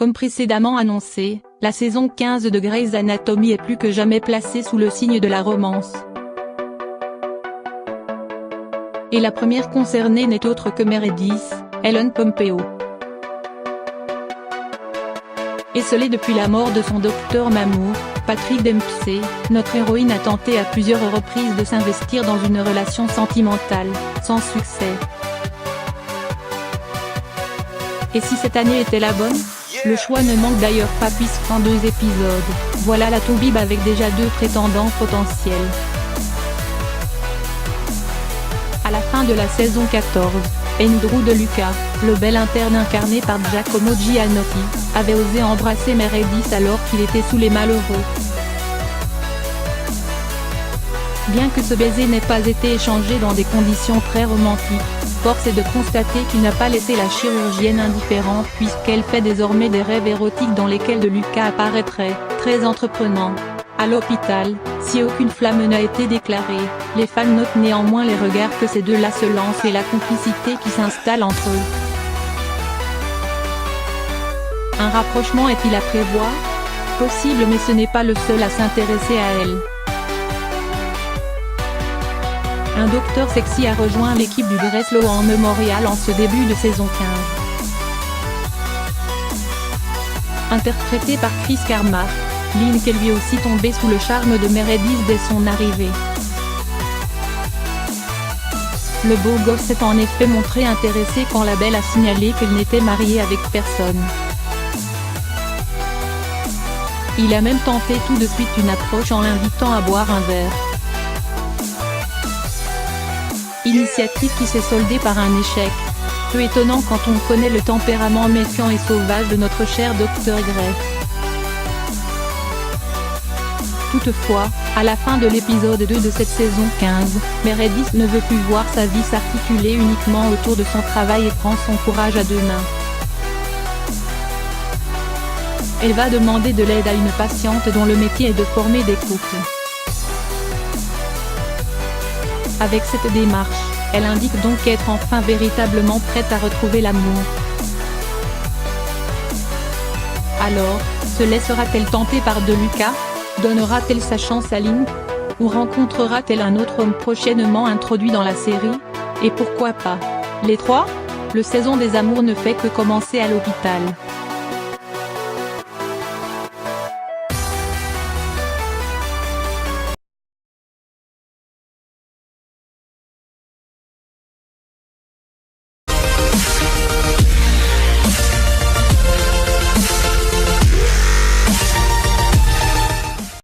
Comme précédemment annoncé, la saison 15 de Grey's Anatomy est plus que jamais placée sous le signe de la romance. Et la première concernée n'est autre que Meredith, Ellen Pompeo. Esselée depuis la mort de son docteur Mamour, Patrick Dempsey, notre héroïne a tenté à plusieurs reprises de s'investir dans une relation sentimentale, sans succès. Et si cette année était la bonne? Le choix ne manque d'ailleurs pas puisqu'en 2 épisodes, voilà la toubib avec déjà 2 prétendants potentiels. À la fin de la saison 14, Andrew De Luca, le bel interne incarné par Giacomo Gianotti, avait osé embrasser Meredith alors qu'il était sous les malheureux. Bien que ce baiser n'ait pas été échangé dans des conditions très romantiques, force est de constater qu'il n'a pas laissé la chirurgienne indifférente puisqu'elle fait désormais des rêves érotiques dans lesquels De Luca apparaîtrait, très entreprenant. À l'hôpital, si aucune flamme n'a été déclarée, les fans notent néanmoins les regards que ces deux-là se lancent et la complicité qui s'installe entre eux. Un rapprochement est-il à prévoir? Possible, mais ce n'est pas le seul à s'intéresser à elle. Un docteur sexy a rejoint l'équipe du Breslau Memorial en ce début de saison 15. Interprété par Chris Carmack, Link est lui aussi tombé sous le charme de Meredith dès son arrivée. Le beau gosse s'est en effet montré intéressé quand la belle a signalé qu'elle n'était mariée avec personne. Il a même tenté tout de suite une approche en l'invitant à boire un verre. Initiative qui s'est soldée par un échec. Peu étonnant quand on connaît le tempérament méfiant et sauvage de notre cher Dr Grey. Toutefois, à la fin de l'épisode 2 de cette saison 15, Meredith ne veut plus voir sa vie s'articuler uniquement autour de son travail et prend son courage à 2 mains. Elle va demander de l'aide à une patiente dont le métier est de former des couples. Avec cette démarche, elle indique donc être enfin véritablement prête à retrouver l'amour. Alors, se laissera-t-elle tenter par De Luca? Donnera-t-elle sa chance à Link? Ou rencontrera-t-elle un autre homme prochainement introduit dans la série? Et pourquoi pas les 3? Le saison des amours ne fait que commencer à l'hôpital.